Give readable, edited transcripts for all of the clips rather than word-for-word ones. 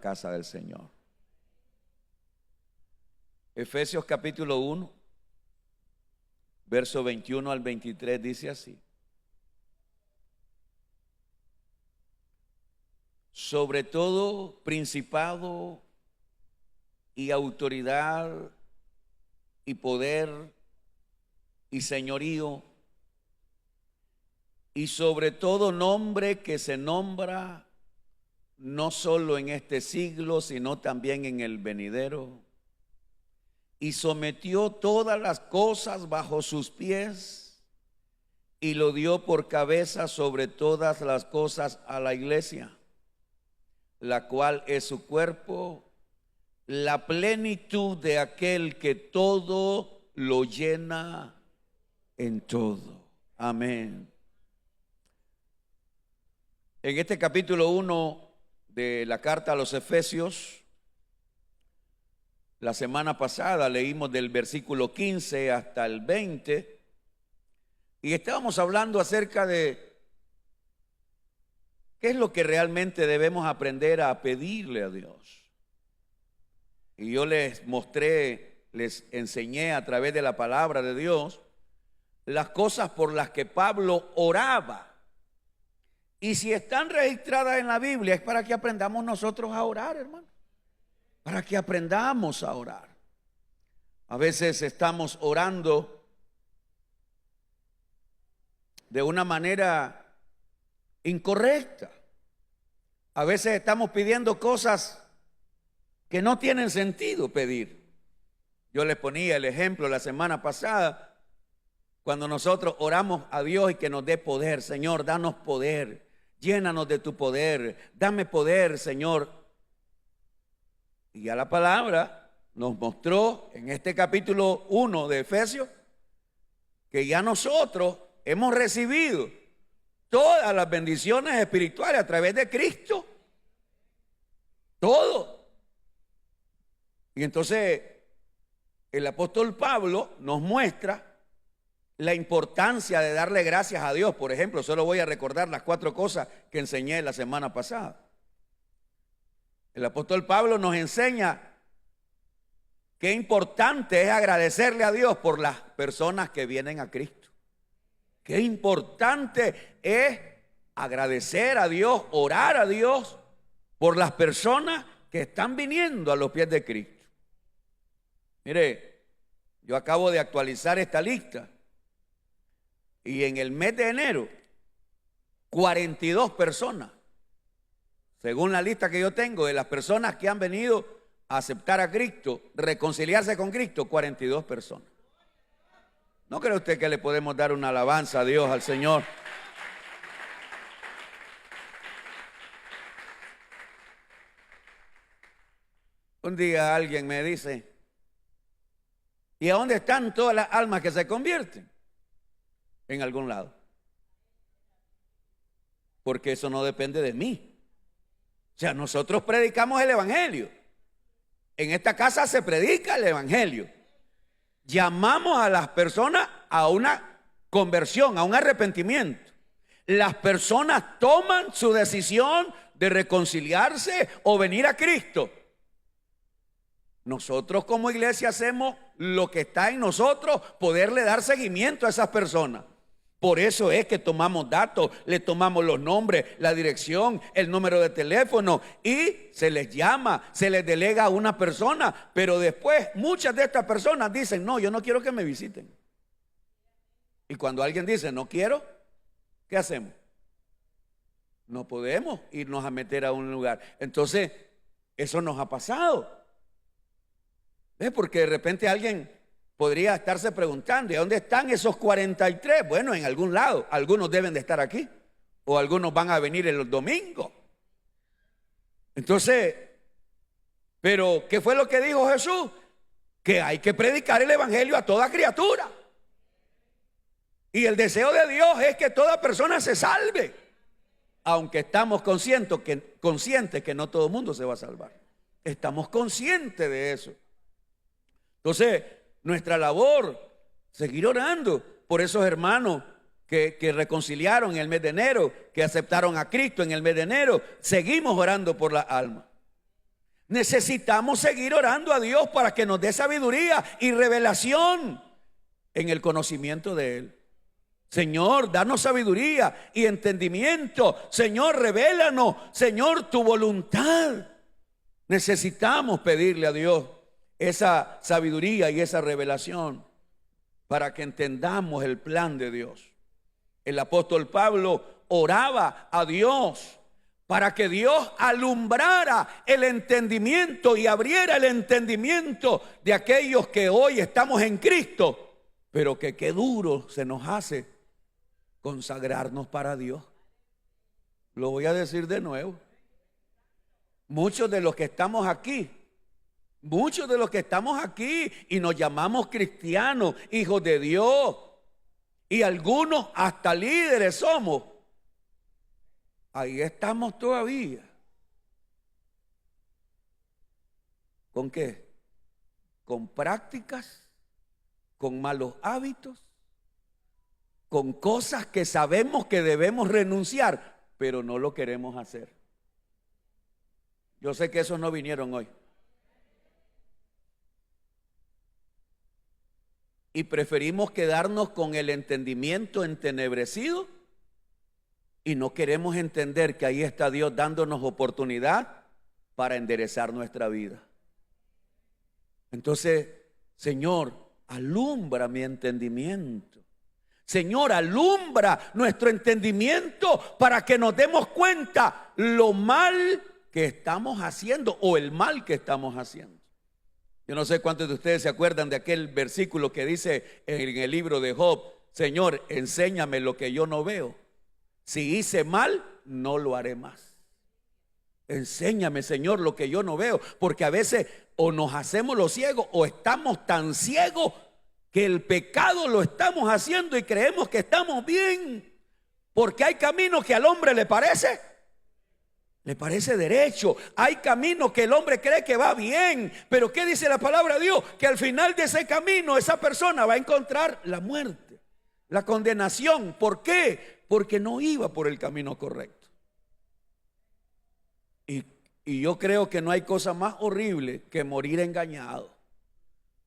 casa del Señor. Efesios capítulo 1, verso 21 al 23 dice así: sobre todo principado y autoridad y poder y señorío, y sobre todo nombre que se nombra no solo en este siglo, sino también en el venidero, y sometió todas las cosas bajo sus pies, y lo dio por cabeza sobre todas las cosas a la iglesia, la cual es su cuerpo, la plenitud de aquel que todo lo llena en todo. Amén. En este capítulo 1 de la carta a los Efesios, la semana pasada leímos del versículo 15 hasta el 20 y estábamos hablando acerca de qué es lo que realmente debemos aprender a pedirle a Dios. Y yo les mostré, les enseñé a través de la palabra de Dios las cosas por las que Pablo oraba. Y si están registradas en la Biblia es para que aprendamos nosotros a orar, hermano. Para que aprendamos a orar. A veces estamos orando de una manera incorrecta. A veces estamos pidiendo cosas que no tienen sentido pedir. Yo les ponía el ejemplo la semana pasada, cuando nosotros oramos a Dios y que nos dé poder. Señor, danos poder, llénanos de tu poder, dame poder, Señor. Y ya la palabra nos mostró en este capítulo 1 de Efesios que ya nosotros hemos recibido todas las bendiciones espirituales a través de Cristo. Todo. Y entonces el apóstol Pablo nos muestra la importancia de darle gracias a Dios. Por ejemplo, solo voy a recordar las 4 cosas que enseñé la semana pasada. El apóstol Pablo nos enseña qué importante es agradecerle a Dios por las personas que vienen a Cristo. Qué importante es agradecer a Dios, orar a Dios por las personas que están viniendo a los pies de Cristo. Mire, yo acabo de actualizar esta lista y en el mes de enero 42 personas, según la lista que yo tengo de las personas que han venido a aceptar a Cristo, reconciliarse con Cristo, 42 personas. ¿No cree usted que le podemos dar una alabanza a Dios, al Señor? Un día alguien me dice: ¿y a dónde están todas las almas que se convierten? En algún lado. Porque eso no depende de mí. O sea, nosotros predicamos el evangelio. En esta casa se predica el evangelio. Llamamos a las personas a una conversión, a un arrepentimiento. Las personas toman su decisión de reconciliarse o venir a Cristo. Nosotros como iglesia hacemos lo que está en nosotros, poderle dar seguimiento a esas personas. Por eso es que tomamos datos, le tomamos los nombres, la dirección, el número de teléfono y se les llama, se les delega a una persona. Pero después muchas de estas personas dicen: no, yo no quiero que me visiten. Y cuando alguien dice no quiero, ¿qué hacemos? No podemos irnos a meter a un lugar. Entonces, eso nos ha pasado. ¿Ves? Porque de repente alguien podría estarse preguntando: ¿y dónde están esos 43? Bueno, en algún lado. Algunos deben de estar aquí, o algunos van a venir el domingo. Entonces, pero ¿qué fue lo que dijo Jesús? Que hay que predicar el evangelio a toda criatura. Y el deseo de Dios es que toda persona se salve, aunque estamos conscientes que no todo el mundo se va a salvar. Estamos conscientes de eso. Entonces, nuestra labor, seguir orando por esos hermanos que reconciliaron en el mes de enero, que aceptaron a Cristo en el mes de enero. Seguimos orando por la alma. Necesitamos seguir orando a Dios para que nos dé sabiduría y revelación en el conocimiento de Él. Señor, danos sabiduría y entendimiento. Señor, revélanos, Señor, tu voluntad. Necesitamos pedirle a Dios esa sabiduría y esa revelación para que entendamos el plan de Dios. El apóstol Pablo oraba a Dios para que Dios alumbrara el entendimiento y abriera el entendimiento de aquellos que hoy estamos en Cristo, pero que qué duro se nos hace consagrarnos para Dios. Lo voy a decir de nuevo. Muchos de los que estamos aquí y nos llamamos cristianos, hijos de Dios, y algunos hasta líderes somos, ahí estamos todavía. ¿Con qué? Con prácticas, con malos hábitos, con cosas que sabemos que debemos renunciar, pero no lo queremos hacer. Yo sé que esos no vinieron hoy. Y preferimos quedarnos con el entendimiento entenebrecido y no queremos entender que ahí está Dios dándonos oportunidad para enderezar nuestra vida. Entonces, Señor, alumbra mi entendimiento. Señor, alumbra nuestro entendimiento para que nos demos cuenta lo mal que estamos haciendo o el mal que estamos haciendo. Yo no sé cuántos de ustedes se acuerdan de aquel versículo que dice en el libro de Job: Señor, enséñame lo que yo no veo. Si hice mal, no lo haré más. Enséñame, Señor, lo que yo no veo, porque a veces o nos hacemos los ciegos o estamos tan ciegos que el pecado lo estamos haciendo y creemos que estamos bien, porque hay caminos que al hombre le parece derecho, hay caminos que el hombre cree que va bien, pero ¿qué dice la palabra de Dios? Que al final de ese camino esa persona va a encontrar la muerte, la condenación. ¿Por qué? Porque no iba por el camino correcto. Y yo creo que no hay cosa más horrible que morir engañado.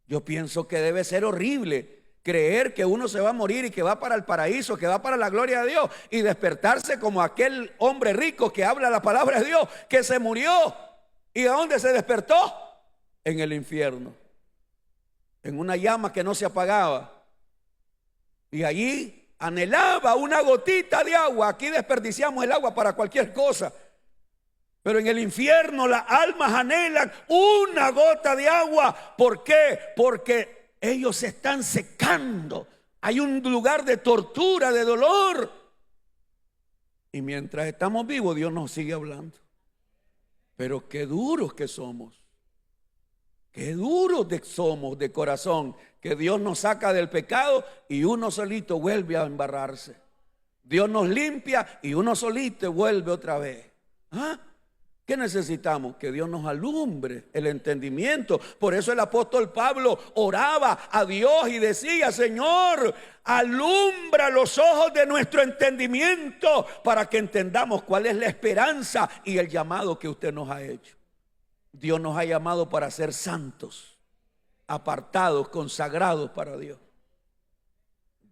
Yo pienso que debe ser horrible creer que uno se va a morir y que va para el paraíso, que va para la gloria de Dios, y despertarse como aquel hombre rico que habla la palabra de Dios, que se murió. ¿Y a dónde se despertó? En el infierno, en una llama que no se apagaba. Y allí anhelaba una gotita de agua. Aquí desperdiciamos el agua para cualquier cosa, pero en el infierno las almas anhelan una gota de agua. ¿Por qué? Porque ellos se están secando. Hay un lugar de tortura, de dolor. Y mientras estamos vivos, Dios nos sigue hablando. Pero qué duros que somos. Qué duros somos de corazón, que Dios nos saca del pecado y uno solito vuelve a embarrarse. Dios nos limpia y uno solito vuelve otra vez. ¿Ah? ¿Qué necesitamos? Que Dios nos alumbre el entendimiento. Por eso el apóstol Pablo oraba a Dios y decía: Señor, alumbra los ojos de nuestro entendimiento para que entendamos cuál es la esperanza y el llamado que usted nos ha hecho. Dios nos ha llamado para ser santos, apartados, consagrados para Dios.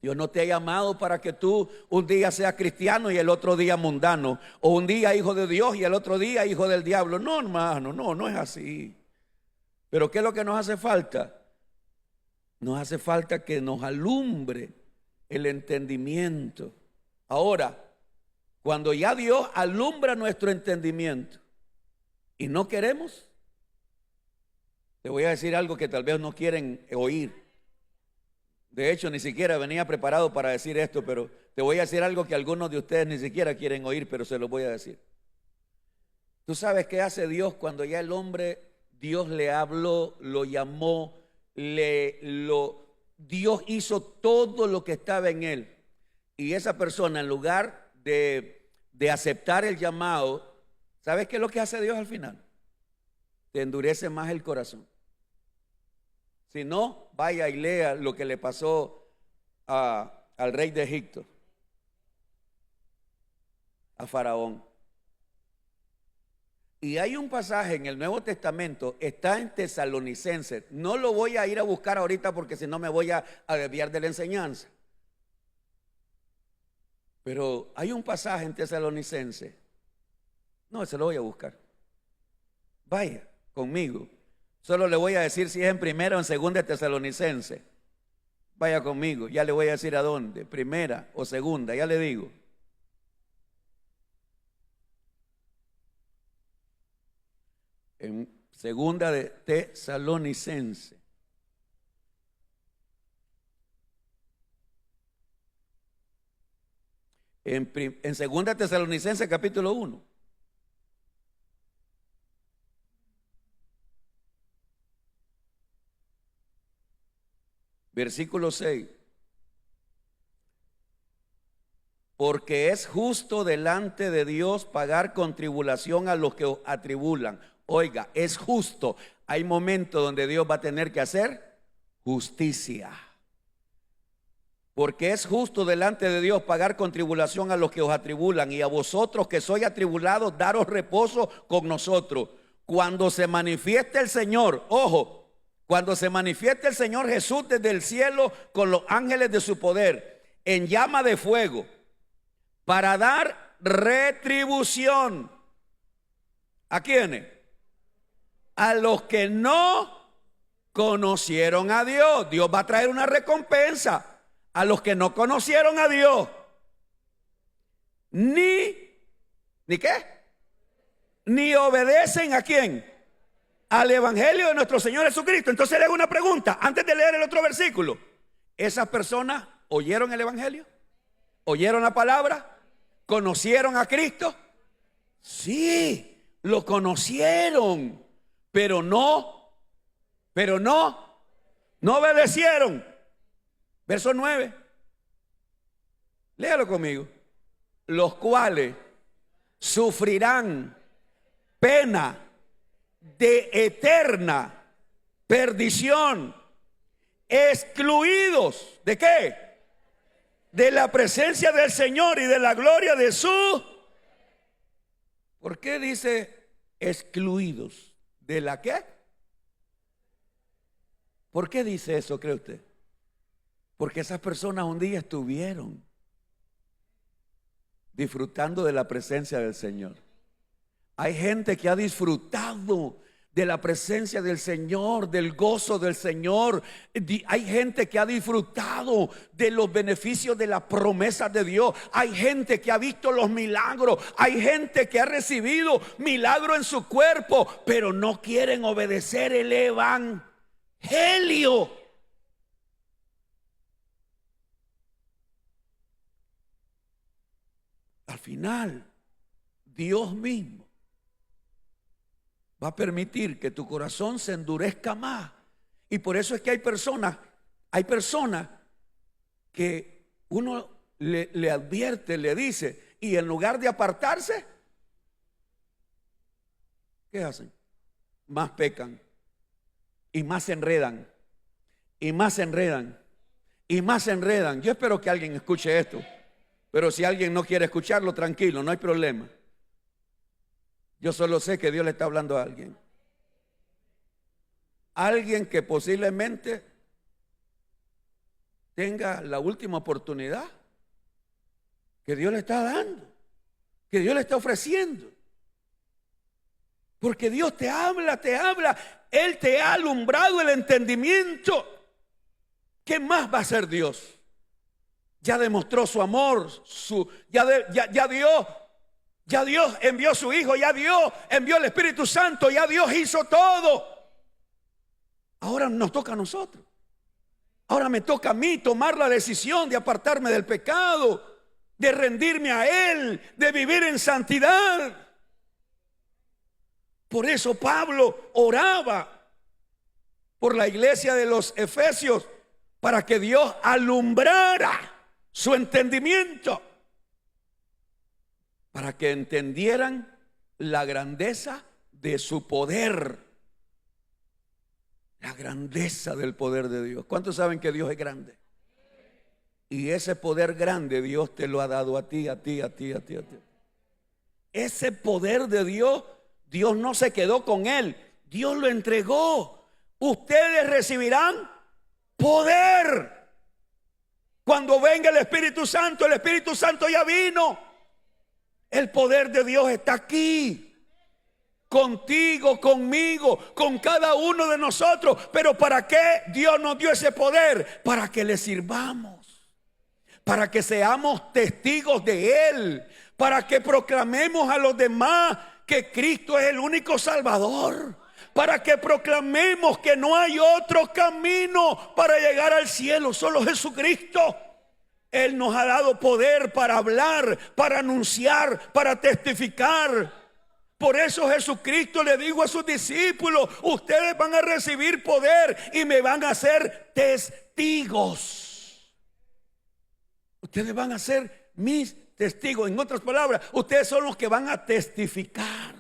Dios no te ha llamado para que tú un día seas cristiano y el otro día mundano, o un día hijo de Dios y el otro día hijo del diablo. No, hermano, no es así. Pero ¿qué es lo que nos hace falta? Nos hace falta que nos alumbre el entendimiento. Ahora, cuando ya Dios alumbra nuestro entendimiento y no queremos, te voy a decir algo que tal vez no quieren oír. De hecho, ni siquiera venía preparado para decir esto, pero te voy a decir algo que algunos de ustedes ni siquiera quieren oír, pero se lo voy a decir. ¿Tú sabes qué hace Dios cuando ya el hombre, Dios le habló, lo llamó, Dios hizo todo lo que estaba en él? Y esa persona, en lugar de aceptar el llamado, ¿sabes qué es lo que hace Dios al final? Te endurece más el corazón. Si no, vaya y lea lo que le pasó al rey de Egipto, a Faraón. Y hay un pasaje en el Nuevo Testamento, está en Tesalonicenses. No lo voy a ir a buscar ahorita porque si no me voy a desviar de la enseñanza. Pero hay un pasaje en Tesalonicenses. No, se lo voy a buscar. Vaya conmigo. Solo le voy a decir si es en primera o en segunda de Tesalonicenses. Vaya conmigo. Ya le voy a decir a dónde. Primera o segunda. Ya le digo. En segunda de Tesalonicenses. En segunda de Tesalonicenses capítulo 1. Versículo 6. Porque es justo delante de Dios pagar con tribulación a los que os atribulan. Oiga, es justo. Hay momentos donde Dios va a tener que hacer justicia. Porque es justo delante de Dios pagar con tribulación a los que os atribulan, y a vosotros que sois atribulados, daros reposo con nosotros. Cuando se manifieste el Señor, ojo, cuando se manifieste el Señor Jesús desde el cielo con los ángeles de su poder, en llama de fuego, para dar retribución. ¿A quiénes? A los que no conocieron a Dios. Dios va a traer una recompensa a los que no conocieron a Dios. ¿Ni qué? Ni obedecen ¿a quién? Al evangelio de nuestro Señor Jesucristo. Entonces le hago una pregunta antes de leer el otro versículo. ¿Esas personas oyeron el evangelio? ¿Oyeron la palabra? ¿Conocieron a Cristo? Sí, lo conocieron, pero no obedecieron. Verso 9. Léalo conmigo. Los cuales sufrirán pena de eterna perdición, excluidos ¿de qué? De la presencia del Señor y de la gloria de su. ¿Por qué dice excluidos? ¿De la qué? ¿Por qué dice eso, cree usted? Porque esas personas un día estuvieron disfrutando de la presencia del Señor. Hay gente que ha disfrutado de la presencia del Señor, del gozo del Señor. Hay gente que ha disfrutado de los beneficios de las promesas de Dios. Hay gente que ha visto los milagros. Hay gente que ha recibido milagros en su cuerpo, pero no quieren obedecer el evangelio. Al final, Dios mismo va a permitir que tu corazón se endurezca más. Y por eso es que hay personas que uno le advierte, le dice, y en lugar de apartarse, ¿qué hacen? Más pecan, y más se enredan, y más se enredan, y más se enredan. Yo espero que alguien escuche esto. Pero si alguien no quiere escucharlo, tranquilo, no hay problema. Yo solo sé que Dios le está hablando a alguien. Alguien que posiblemente tenga la última oportunidad que Dios le está dando, que Dios le está ofreciendo. Porque Dios te habla. Él te ha alumbrado el entendimiento. ¿Qué más va a hacer Dios? Ya demostró su amor, ya Dios envió su Hijo, ya Dios envió el Espíritu Santo, ya Dios hizo todo. Ahora nos toca a nosotros. Ahora me toca a mí tomar la decisión de apartarme del pecado, de rendirme a Él, de vivir en santidad. Por eso Pablo oraba por la iglesia de los Efesios, para que Dios alumbrara su entendimiento, para que entendieran la grandeza de su poder, la grandeza del poder de Dios. ¿Cuántos saben que Dios es grande? Y ese poder grande Dios te lo ha dado a ti. Ese poder de Dios Dios no se quedó con él, Dios lo entregó. Ustedes recibirán poder cuando venga el Espíritu Santo. El Espíritu Santo ya vino. El poder de Dios está aquí. Contigo, conmigo, con cada uno de nosotros. Pero ¿para qué Dios nos dio ese poder? Para que le sirvamos, para que seamos testigos de Él, para que proclamemos a los demás que Cristo es el único Salvador, para que proclamemos que no hay otro camino para llegar al cielo, solo Jesucristo. Él nos ha dado poder para hablar, para anunciar, para testificar. Por eso Jesucristo le dijo a sus discípulos: ustedes van a recibir poder y me van a ser testigos. Ustedes van a ser mis testigos. En otras palabras, ustedes son los que van a testificar.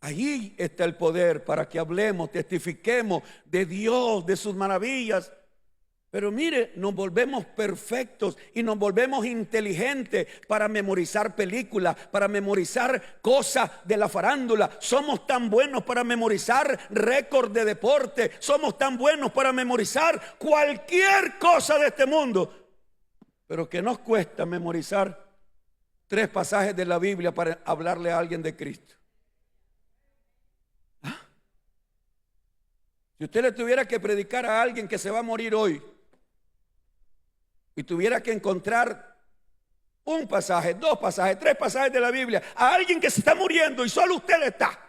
Allí está el poder para que hablemos, testifiquemos de Dios, de sus maravillas. Pero mire, nos volvemos perfectos y nos volvemos inteligentes para memorizar películas, para memorizar cosas de la farándula. Somos tan buenos para memorizar récord de deporte. Somos tan buenos para memorizar cualquier cosa de este mundo. Pero ¿qué nos cuesta memorizar 3 pasajes de la Biblia para hablarle a alguien de Cristo? ¿Ah? Si usted le tuviera que predicar a alguien que se va a morir hoy, y tuviera que encontrar un pasaje, 2 pasajes, 3 pasajes de la Biblia a alguien que se está muriendo y solo usted está,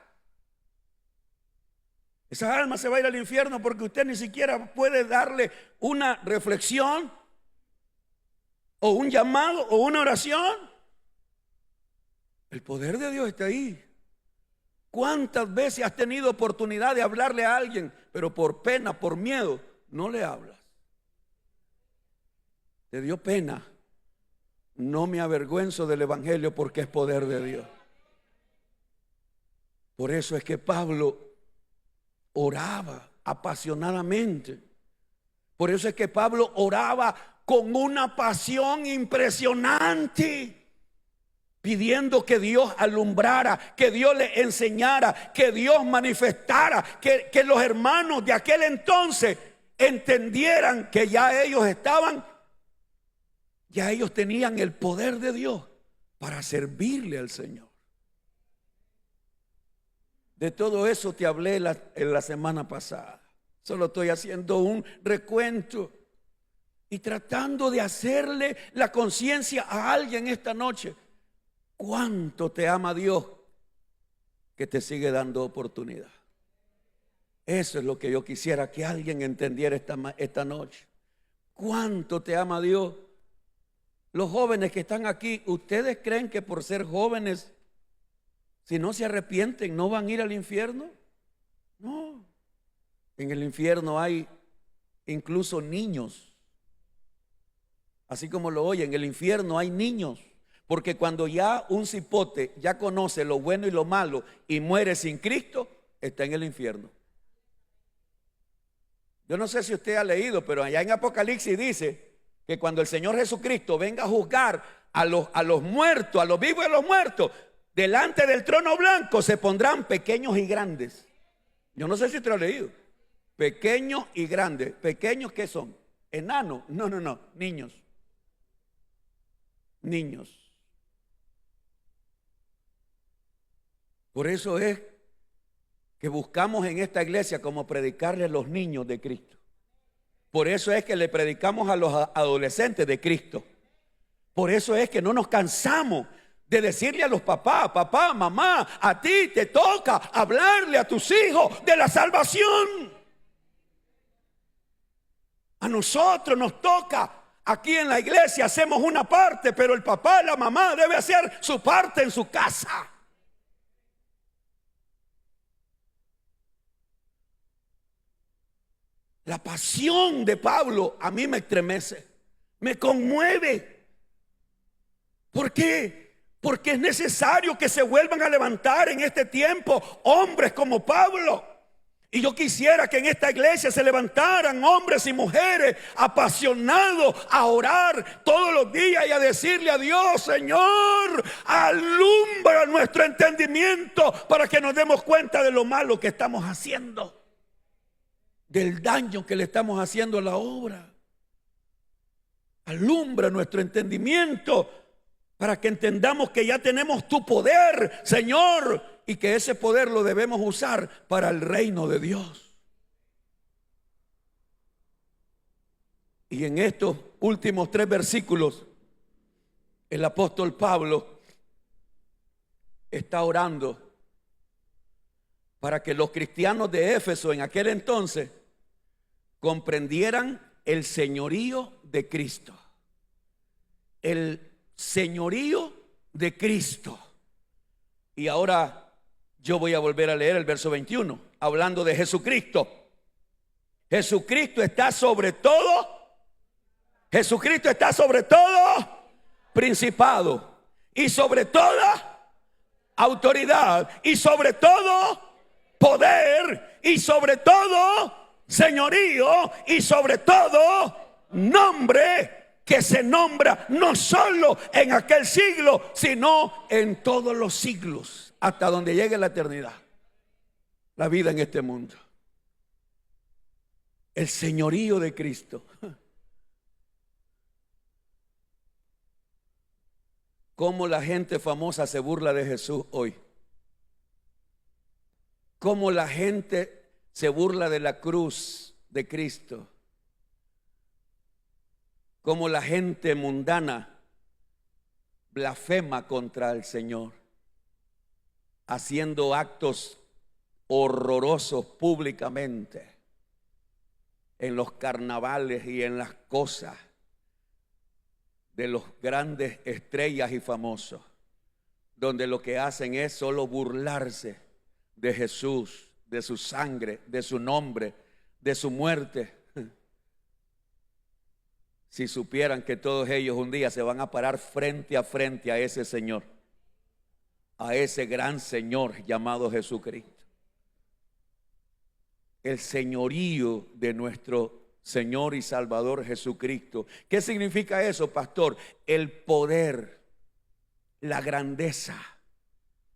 esa alma se va a ir al infierno porque usted ni siquiera puede darle una reflexión o un llamado o una oración. El poder de Dios está ahí. ¿Cuántas veces has tenido oportunidad de hablarle a alguien, pero por pena, por miedo, no le hablas? Te dio pena. No me avergüenzo del evangelio porque es poder de Dios. Por eso es que Pablo oraba apasionadamente. Por eso es que Pablo oraba con una pasión impresionante, pidiendo que Dios alumbrara, que Dios le enseñara, que Dios manifestara, que los hermanos de aquel entonces entendieran que ya ellos tenían el poder de Dios para servirle al Señor. De todo eso te hablé en la semana pasada. Solo estoy haciendo un recuento y tratando de hacerle la conciencia a alguien esta noche. ¿Cuánto te ama Dios que te sigue dando oportunidad? Eso es lo que yo quisiera que alguien entendiera esta noche. ¿Cuánto te ama Dios? Los jóvenes que están aquí, ¿ustedes creen que por ser jóvenes, si no se arrepienten, no van a ir al infierno? No. En el infierno hay incluso niños. Así como lo oyen, en el infierno hay niños. Porque cuando ya un cipote ya conoce lo bueno y lo malo y muere sin Cristo, está en el infierno. Yo no sé si usted ha leído, pero allá en Apocalipsis dice que cuando el Señor Jesucristo venga a juzgar a los muertos, a los vivos y a los muertos, delante del trono blanco se pondrán pequeños y grandes. Yo no sé si usted lo ha leído. Pequeños y grandes. ¿Pequeños qué son? ¿Enanos? No, niños. Niños. Por eso es que buscamos en esta iglesia como predicarle a los niños de Cristo. Por eso es que le predicamos a los adolescentes de Cristo. Por eso es que no nos cansamos de decirle a los papás: papá, mamá, a ti te toca hablarle a tus hijos de la salvación. A nosotros nos toca. Aquí en la iglesia hacemos una parte, pero el papá y la mamá debe hacer su parte en su casa. La pasión de Pablo a mí me estremece, me conmueve. ¿Por qué? Porque es necesario que se vuelvan a levantar en este tiempo hombres como Pablo, Y yo quisiera que en esta iglesia se levantaran hombres y mujeres apasionados a orar todos los días y a decirle a Dios: Señor, alumbra nuestro entendimiento para que nos demos cuenta de lo malo que estamos haciendo, del daño que le estamos haciendo a la obra. Alumbra nuestro entendimiento para que entendamos que ya tenemos tu poder, Señor, y que ese poder lo debemos usar para el reino de Dios. Y en estos últimos 3 versículos, el apóstol Pablo está orando para que los cristianos de Éfeso en aquel entonces comprendieran el señorío de Cristo. El señorío de Cristo. Y ahora yo voy a volver a leer el verso 21, hablando de Jesucristo. Jesucristo está sobre todo. Jesucristo está sobre todo principado y sobre toda autoridad y sobre todo poder y sobre todo señorío y sobre todo nombre que se nombra no solo en aquel siglo, sino en todos los siglos, hasta donde llegue la eternidad, la vida en este mundo. El señorío de Cristo. Cómo la gente famosa se burla de Jesús hoy. Cómo la gente se burla de la cruz de Cristo. Cómo la gente mundana blasfema contra el Señor, haciendo actos horrorosos públicamente en los carnavales y en las cosas de los grandes estrellas y famosos, donde lo que hacen es solo burlarse de Jesús, de su sangre, de su nombre, de su muerte. Si supieran que todos ellos un día se van a parar frente a ese Señor, a ese gran Señor llamado Jesucristo. El señorío de nuestro Señor y Salvador Jesucristo. ¿Qué significa eso, pastor? El poder, la grandeza,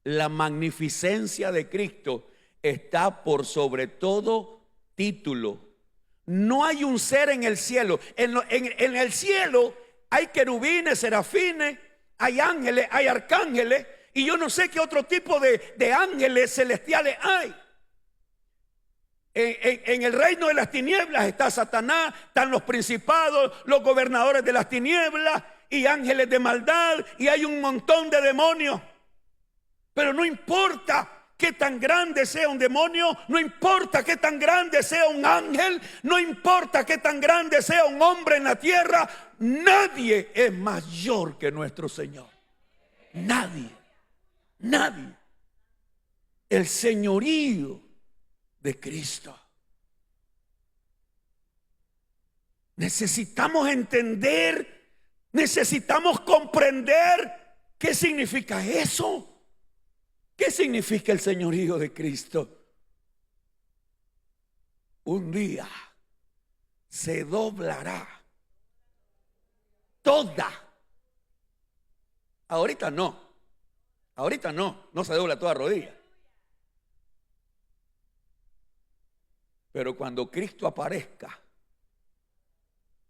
la magnificencia de Cristo está por sobre todo título. No hay un ser en el cielo. En el cielo hay querubines, serafines, hay ángeles, hay arcángeles, y yo no sé qué otro tipo de ángeles celestiales hay. En el reino de las tinieblas está Satanás, están los principados, los gobernadores de las tinieblas y ángeles de maldad, y hay un montón de demonios. Pero no importa qué tan grande sea un demonio, no importa qué tan grande sea un ángel, no importa qué tan grande sea un hombre en la tierra, nadie es mayor que nuestro Señor. Nadie, nadie. El señorío de Cristo. Necesitamos entender, necesitamos comprender qué significa eso. ¿Qué significa el señorío de Cristo? Un día se doblará toda. Ahorita no se dobla toda rodilla. Pero cuando Cristo aparezca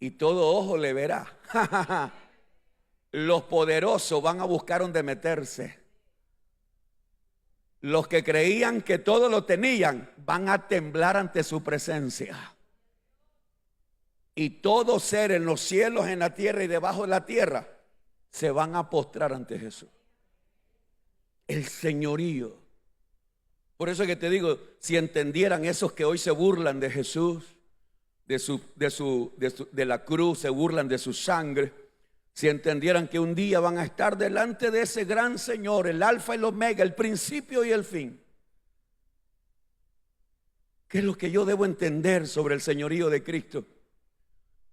y todo ojo le verá, los poderosos van a buscar donde meterse. Los que creían que todo lo tenían van a temblar ante su presencia. Y todo ser en los cielos, en la tierra y debajo de la tierra se van a postrar ante Jesús. El señorío. Por eso es que te digo, si entendieran esos que hoy se burlan de Jesús, de la cruz, se burlan de su sangre, si entendieran que un día van a estar delante de ese gran Señor, el alfa y el omega, el principio y el fin. ¿Qué es lo que yo debo entender sobre el señorío de Cristo?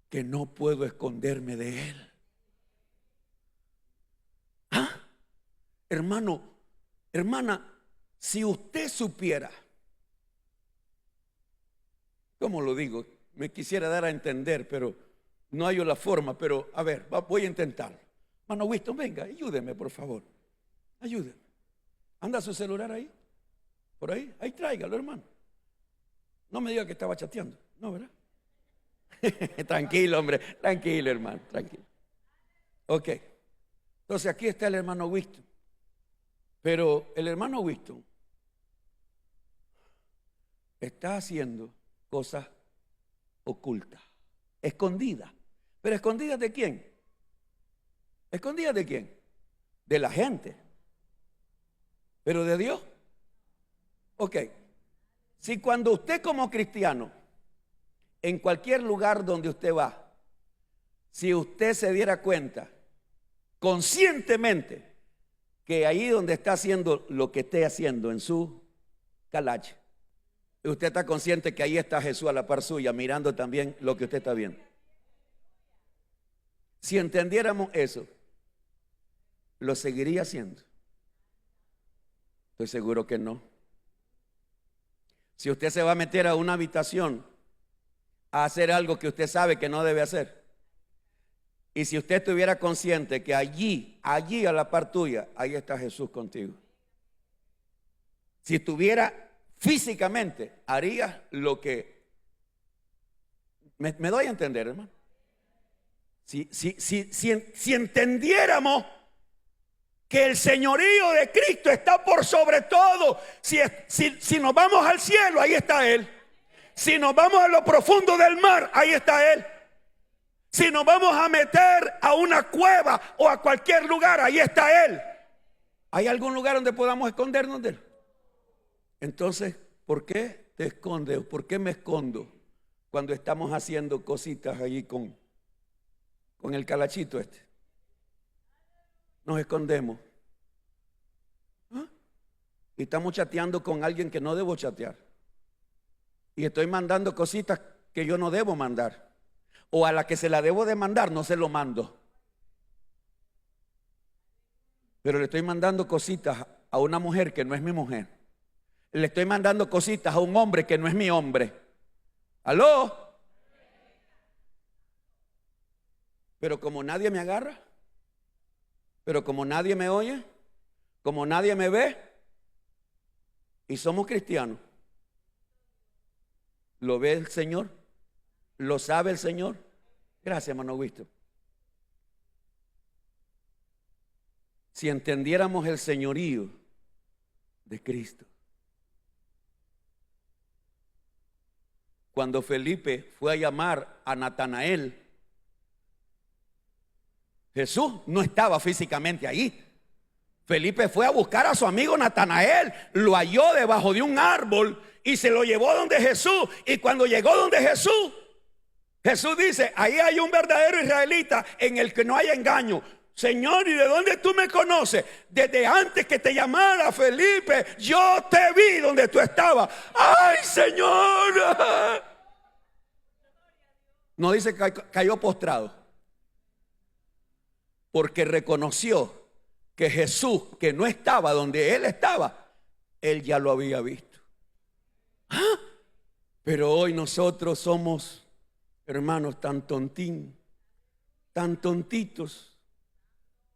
Que no puedo esconderme de Él. Hermano, hermana, si usted supiera ¿Cómo lo digo? Me quisiera dar a entender, pero no hallo la forma. Pero a ver, voy a intentarlo. Hermano Winston, venga, ayúdeme, por favor. Ayúdeme. ¿Anda su celular ahí? ¿Por ahí? Ahí tráigalo, hermano. No me diga que estaba chateando. No, ¿verdad? Tranquilo, hombre. Tranquilo, hermano. Tranquilo. Ok. Entonces aquí está el hermano Winston. Pero el hermano Winston está haciendo cosas ocultas, escondidas. ¿Pero escondidas de quién? ¿Escondidas de quién? De la gente. ¿Pero de Dios? Ok. Si cuando usted como cristiano, en cualquier lugar donde usted va, si usted se diera cuenta conscientemente que ahí donde está haciendo lo que esté haciendo en su calache, usted está consciente que ahí está Jesús a la par suya mirando también lo que usted está viendo. Si entendiéramos eso, ¿lo seguiría haciendo? Estoy seguro que no. Si usted se va a meter a una habitación a hacer algo que usted sabe que no debe hacer, y si usted estuviera consciente que allí a la par tuya, ahí está Jesús contigo. Si estuviera físicamente, haría lo que... ¿Me doy a entender, hermano? Si entendiéramos que el señorío de Cristo está por sobre todo, si nos vamos al cielo, ahí está Él. Si nos vamos a lo profundo del mar, ahí está Él. Si nos vamos a meter a una cueva o a cualquier lugar, ahí está Él. ¿Hay algún lugar donde podamos escondernos de Él? Entonces, ¿por qué te escondes? ¿Por qué me escondo cuando estamos haciendo cositas allí con el calachito este? Nos escondemos. ¿Ah? Y estamos chateando con alguien que no debo chatear. Y estoy mandando cositas que yo no debo mandar. O a la que se la debo de mandar, no se lo mando. Pero le estoy mandando cositas a una mujer que no es mi mujer. Le estoy mandando cositas a un hombre que no es mi hombre. ¿Aló? Pero como nadie me agarra, pero como nadie me oye, como nadie me ve, y somos cristianos, ¿lo ve el Señor? ¿Lo sabe el Señor? Gracias, hermano Winston. Si entendiéramos el señorío de Cristo. Cuando Felipe fue a llamar a Natanael, Jesús no estaba físicamente ahí. Felipe fue a buscar a su amigo Natanael, lo halló debajo de un árbol y se lo llevó donde Jesús. Y cuando llegó donde Jesús, Jesús dice: ahí hay un verdadero israelita en el que no hay engaño. Señor, ¿y de dónde tú me conoces? Desde antes que te llamara Felipe, yo te vi donde tú estabas. ¡Ay, Señor! No dice que cayó postrado, porque reconoció que Jesús, que no estaba donde él estaba, él ya lo había visto. ¿Ah? Pero hoy nosotros somos, hermanos, tan tontitos,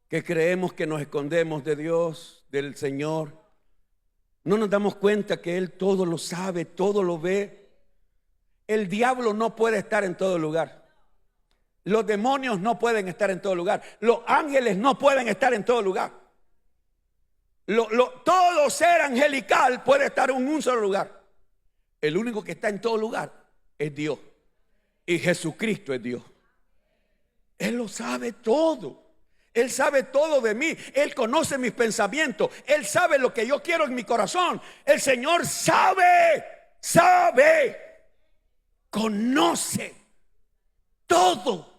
que creemos que nos escondemos de Dios, del Señor. No nos damos cuenta que Él todo lo sabe, todo lo ve. El diablo no puede estar en todo lugar. Los demonios no pueden estar en todo lugar. Los ángeles no pueden estar en todo lugar. Todo ser angelical puede estar en un solo lugar. El único que está en todo lugar es Dios. Y Jesucristo es Dios. Él lo sabe todo. Él sabe todo de mí. Él conoce mis pensamientos. Él sabe lo que yo quiero en mi corazón. El Señor sabe, conoce todo.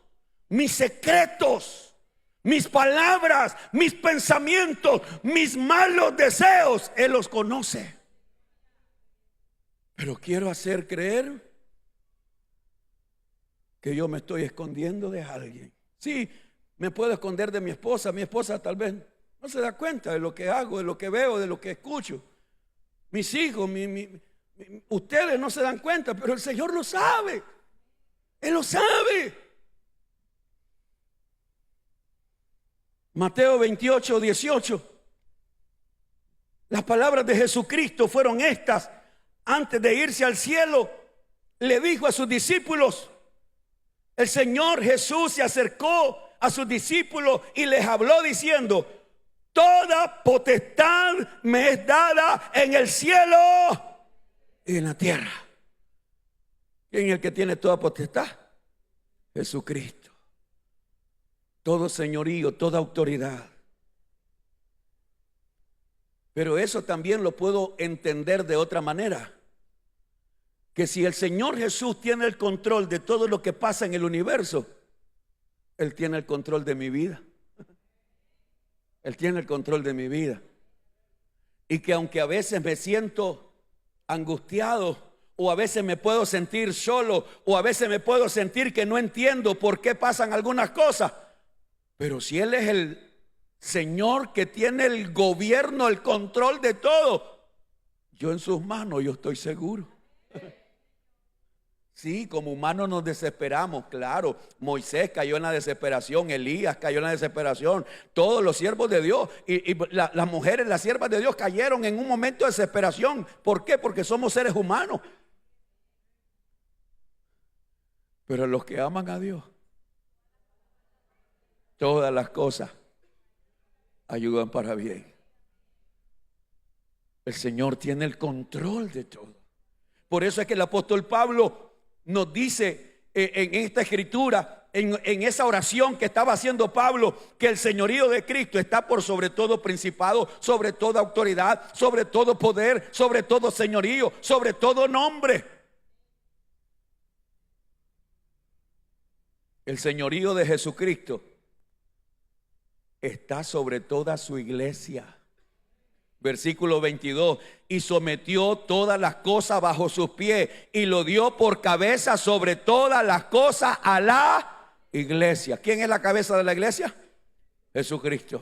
Mis secretos, mis palabras, mis pensamientos, mis malos deseos. Él los conoce. Pero quiero hacer creer que yo me estoy escondiendo de alguien. Sí, me puedo esconder de mi esposa. Mi esposa tal vez no se da cuenta de lo que hago, de lo que veo, de lo que escucho. Mis hijos, Ustedes no se dan cuenta, pero el Señor lo sabe. Él lo sabe. Mateo 28, 18. Las palabras de Jesucristo fueron estas. Antes de irse al cielo, le dijo a sus discípulos, el Señor Jesús se acercó a sus discípulos y les habló diciendo: toda potestad me es dada en el cielo y en la tierra. ¿Quién es el que tiene toda potestad? Jesucristo. Todo señorío, toda autoridad. Pero eso también lo puedo entender de otra manera. Que si el Señor Jesús tiene el control de todo lo que pasa en el universo, Él tiene el control de mi vida. Él tiene el control de mi vida. Y que aunque a veces me siento angustiado, o a veces me puedo sentir solo, o a veces me puedo sentir que no entiendo por qué pasan algunas cosas, pero si Él es el Señor que tiene el gobierno, el control de todo, yo en sus manos, yo estoy seguro. Sí, como humanos nos desesperamos, claro. Moisés cayó en la desesperación, Elías cayó en la desesperación, todos los siervos de Dios y las mujeres, las siervas de Dios cayeron en un momento de desesperación. ¿Por qué? Porque somos seres humanos. Pero los que aman a Dios, todas las cosas ayudan para bien. El Señor tiene el control de todo. Por eso es que el apóstol Pablo nos dice en esta escritura, en esa oración que estaba haciendo Pablo, que el señorío de Cristo está por sobre todo principado, sobre toda autoridad, sobre todo poder, sobre todo señorío, sobre todo nombre. El señorío de Jesucristo está sobre toda su iglesia. Versículo 22, y sometió todas las cosas bajo sus pies y lo dio por cabeza sobre todas las cosas a la iglesia. ¿Quién es la cabeza de la iglesia? Jesucristo.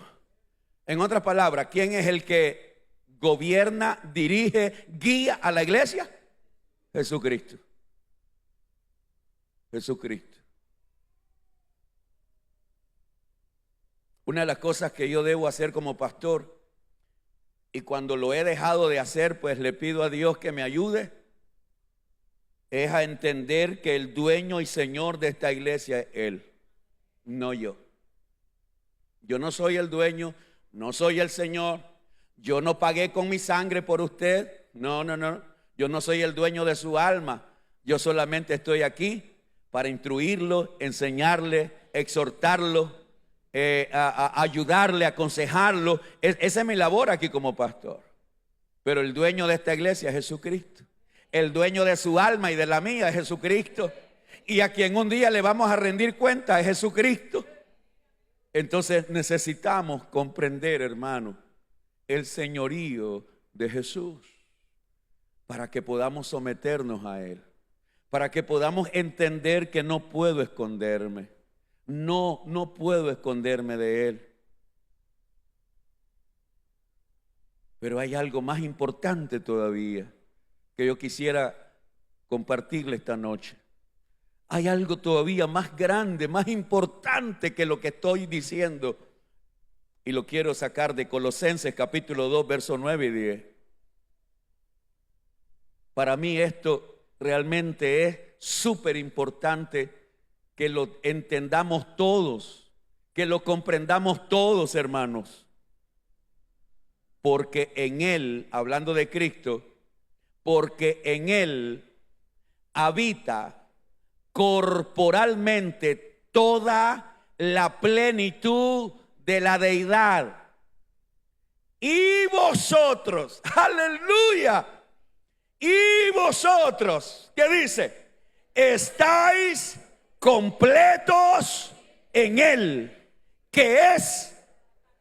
En otras palabras, ¿quién es el que gobierna, dirige, guía a la iglesia? Jesucristo. Jesucristo. Una de las cosas que yo debo hacer como pastor, y cuando lo he dejado de hacer, pues le pido a Dios que me ayude, es a entender que el dueño y señor de esta iglesia es Él, no yo. Yo no soy el dueño, no soy el señor, yo no pagué con mi sangre por usted, no. Yo no soy el dueño de su alma, yo solamente estoy aquí para instruirlo, enseñarle, exhortarlo, a ayudarle, aconsejarlo. Esa es mi labor aquí como pastor. Pero el dueño de esta iglesia es Jesucristo. El dueño de su alma y de la mía es Jesucristo. Y a quien un día le vamos a rendir cuenta es Jesucristo. Entonces necesitamos comprender, hermano, el señorío de Jesús, para que podamos someternos a Él, para que podamos entender que no puedo esconderme. No puedo esconderme de Él. Pero hay algo más importante todavía que yo quisiera compartirle esta noche. Hay algo todavía más grande, más importante que lo que estoy diciendo. Y lo quiero sacar de Colosenses capítulo 2, versos 9 y 10. Para mí esto realmente es súper importante, que lo entendamos todos, que lo comprendamos todos, hermanos. Porque en Él, hablando de Cristo, porque en Él habita corporalmente toda la plenitud de la deidad. Y vosotros, aleluya, y vosotros, ¿qué dice? Estáis completos en Él, que es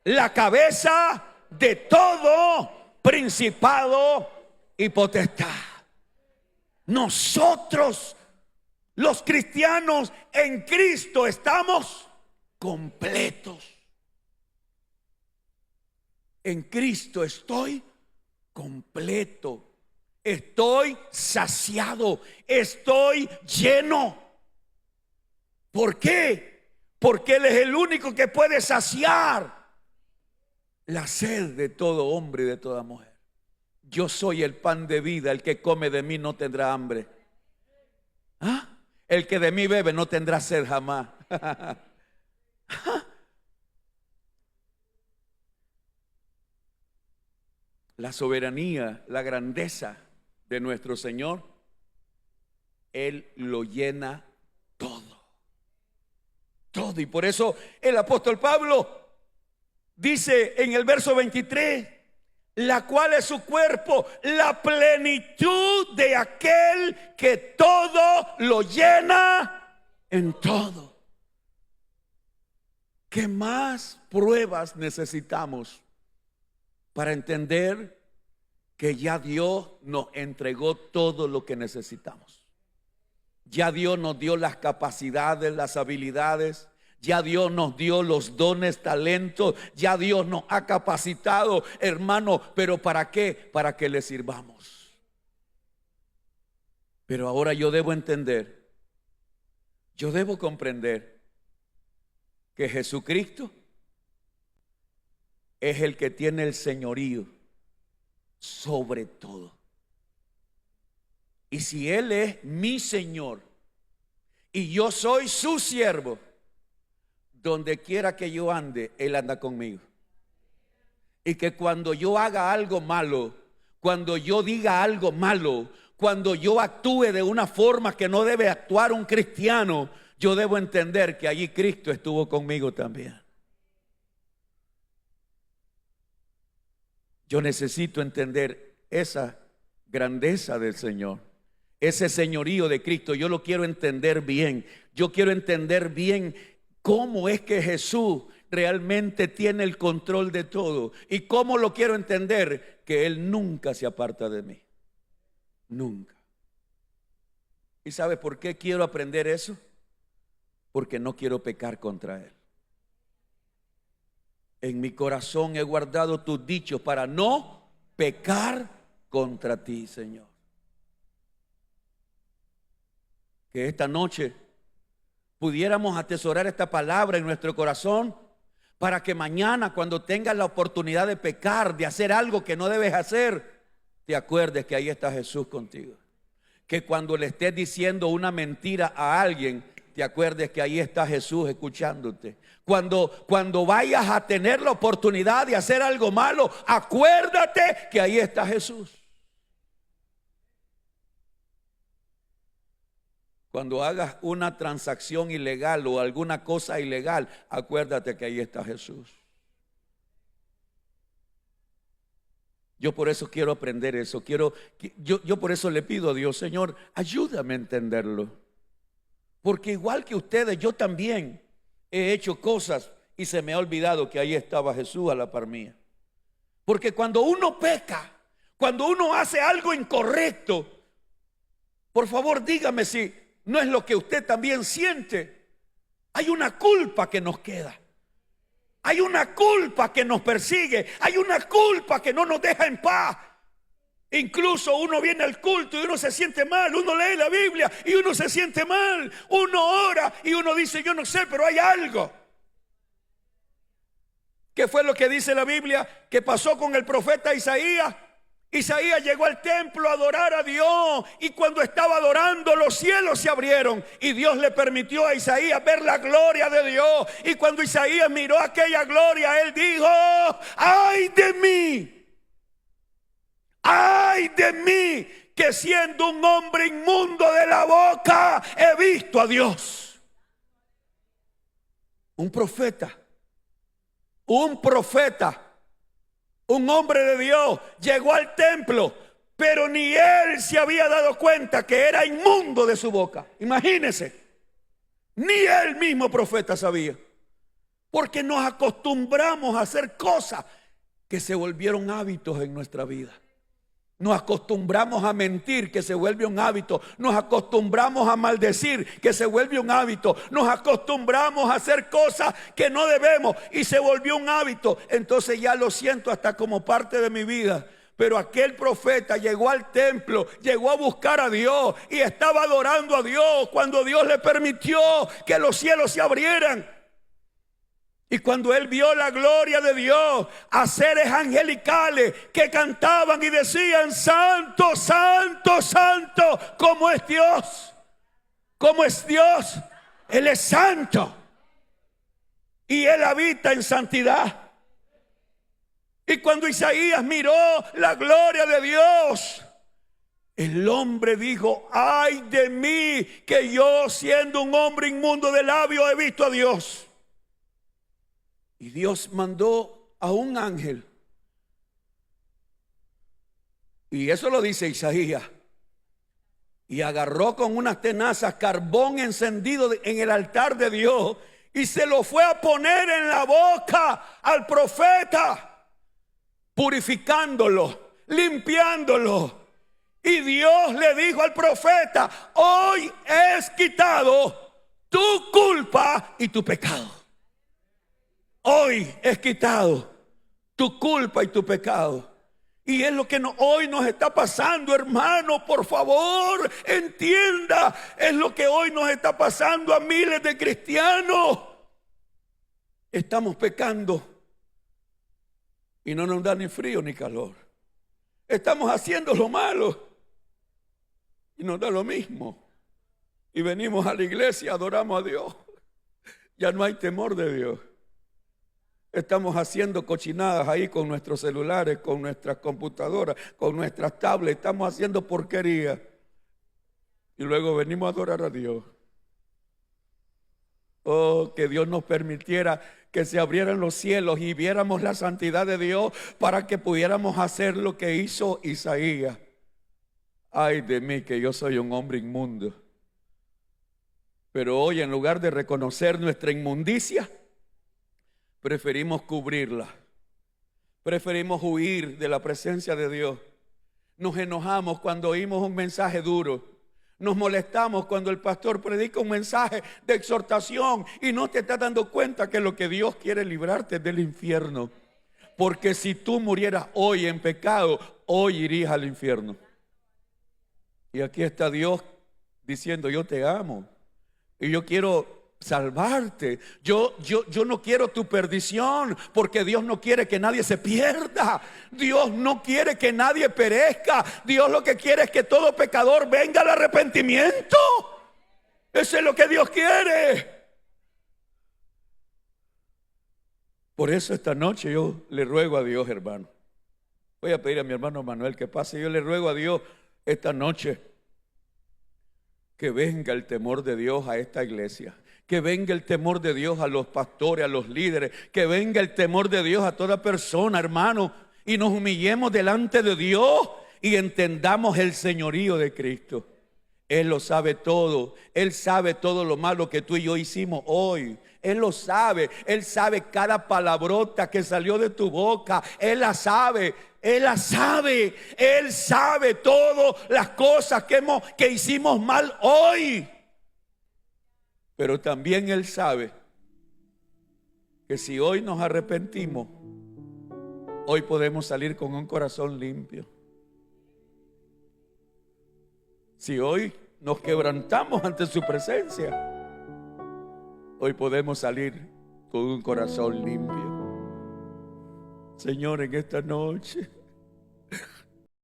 la cabeza de todo principado y potestad. Nosotros, los cristianos en Cristo, estamos completos. En Cristo estoy completo. estoy saciado, estoy lleno. ¿Por qué? Porque Él es el único que puede saciar la sed de todo hombre y de toda mujer. Yo soy el pan de vida, el que come de mí no tendrá hambre. ¿Ah? El que de mí bebe no tendrá sed jamás. La soberanía, la grandeza de nuestro Señor, Él lo llena todo. Todo. Y por eso el apóstol Pablo dice en el verso 23, la cual es su cuerpo, la plenitud de aquel que todo lo llena en todo. ¿Qué más pruebas necesitamos para entender que ya Dios nos entregó todo lo que necesitamos? Ya Dios nos dio las capacidades, las habilidades. Ya Dios nos dio los dones, talentos. Ya Dios nos ha capacitado, hermano. ¿Pero para qué? Para que le sirvamos. Pero ahora yo debo entender, yo debo comprender que Jesucristo es el que tiene el señorío sobre todo. Y si Él es mi Señor y yo soy su siervo, donde quiera que yo ande, Él anda conmigo. Y que cuando yo haga algo malo, cuando yo diga algo malo, cuando yo actúe de una forma que no debe actuar un cristiano, yo debo entender que allí Cristo estuvo conmigo también. Yo necesito entender esa grandeza del Señor, ese señorío de Cristo. Yo lo quiero entender bien. Yo quiero entender bien cómo es que Jesús realmente tiene el control de todo. ¿Y cómo lo quiero entender? Que Él nunca se aparta de mí. Nunca. ¿Y sabe por qué quiero aprender eso? Porque no quiero pecar contra Él. En mi corazón he guardado tus dichos para no pecar contra ti, Señor. Que esta noche pudiéramos atesorar esta palabra en nuestro corazón, para que mañana, cuando tengas la oportunidad de pecar, de hacer algo que no debes hacer, te acuerdes que ahí está Jesús contigo. Que cuando le estés diciendo una mentira a alguien, te acuerdes que ahí está Jesús escuchándote. Cuando vayas a tener la oportunidad de hacer algo malo, acuérdate que ahí está Jesús. Cuando hagas una transacción ilegal o alguna cosa ilegal, acuérdate que ahí está Jesús. Yo por eso quiero aprender eso. Yo por eso le pido a Dios, Señor, ayúdame a entenderlo. Porque igual que ustedes, yo también he hecho cosas y se me ha olvidado que ahí estaba Jesús a la par mía. Porque cuando uno peca, cuando uno hace algo incorrecto, por favor dígame si no es lo que usted también siente. Hay una culpa que nos queda. Hay una culpa que nos persigue. Hay una culpa que no nos deja en paz. Incluso uno viene al culto y uno se siente mal. Uno lee la Biblia y uno se siente mal. Uno ora y uno dice, yo no sé, pero hay algo. ¿Qué fue lo que dice la Biblia que pasó con el profeta Isaías? Isaías llegó al templo a adorar a Dios, y cuando estaba adorando los cielos se abrieron y Dios le permitió a Isaías ver la gloria de Dios. Y cuando Isaías miró aquella gloria, él dijo, ¡ay de mí! ¡Ay de mí! Que siendo un hombre inmundo de la boca he visto a Dios. Un profeta, un hombre de Dios llegó al templo, pero ni él se había dado cuenta que era inmundo de su boca. Imagínense, ni el mismo profeta sabía. Porque nos acostumbramos a hacer cosas que se volvieron hábitos en nuestra vida. Nos acostumbramos a mentir, que se vuelve un hábito. Nos acostumbramos a maldecir, que se vuelve un hábito. Nos acostumbramos a hacer cosas que no debemos y se volvió un hábito. Entonces ya lo siento hasta como parte de mi vida. Pero aquel profeta llegó al templo, llegó a buscar a Dios y estaba adorando a Dios cuando Dios le permitió que los cielos se abrieran. Y cuando él vio la gloria de Dios, a seres angelicales que cantaban y decían: santo, santo, santo, ¿cómo es Dios? ¿Cómo es Dios? Él es santo y Él habita en santidad. Y cuando Isaías miró la gloria de Dios, el hombre dijo: ay de mí, que yo, siendo un hombre inmundo de labios, he visto a Dios. Y Dios mandó a un ángel, y eso lo dice Isaías, y agarró con unas tenazas carbón encendido en el altar de Dios y se lo fue a poner en la boca al profeta, purificándolo, limpiándolo. Y Dios le dijo al profeta: hoy es quitado tu culpa y tu pecado. Hoy es quitado tu culpa y tu pecado. Y es lo que hoy nos está pasando, hermano. Por favor, entienda. Es lo que hoy nos está pasando a miles de cristianos. Estamos pecando y no nos da ni frío ni calor. Estamos haciendo lo malo y nos da lo mismo. Y venimos a la iglesia, adoramos a Dios. Ya no hay temor de Dios. Estamos haciendo cochinadas ahí con nuestros celulares, con nuestras computadoras, con nuestras tablets. Estamos haciendo porquería. Y luego venimos a adorar a Dios. Oh, que Dios nos permitiera que se abrieran los cielos y viéramos la santidad de Dios para que pudiéramos hacer lo que hizo Isaías. Ay de mí, que yo soy un hombre inmundo. Pero hoy, en lugar de reconocer nuestra inmundicia, preferimos cubrirla. Preferimos huir de la presencia de Dios. Nos enojamos cuando oímos un mensaje duro. Nos molestamos cuando el pastor predica un mensaje de exhortación y no te estás dando cuenta que lo que Dios quiere librarte es del infierno. Porque si tú murieras hoy en pecado, hoy irías al infierno. Y aquí está Dios diciendo: yo te amo y yo quiero salvarte. Yo no quiero tu perdición, porque Dios no quiere que nadie se pierda. Dios no quiere que nadie perezca. Dios lo que quiere es que todo pecador venga al arrepentimiento. Eso es lo que Dios quiere. Por eso esta noche yo le ruego a Dios, hermano. Voy a pedir a mi hermano Manuel que pase. Yo le ruego a Dios esta noche que venga el temor de Dios a esta iglesia. Que venga el temor de Dios a los pastores, a los líderes. Que venga el temor de Dios a toda persona, hermano. Y nos humillemos delante de Dios y entendamos el señorío de Cristo. Él lo sabe todo. Él sabe todo lo malo que tú y yo hicimos hoy. Él lo sabe. Él sabe cada palabrota que salió de tu boca. Él la sabe. Él la sabe. Él sabe todas las cosas que hicimos mal hoy. Pero también Él sabe que si hoy nos arrepentimos, hoy podemos salir con un corazón limpio. Si hoy nos quebrantamos ante su presencia, hoy podemos salir con un corazón limpio. Señor, en esta noche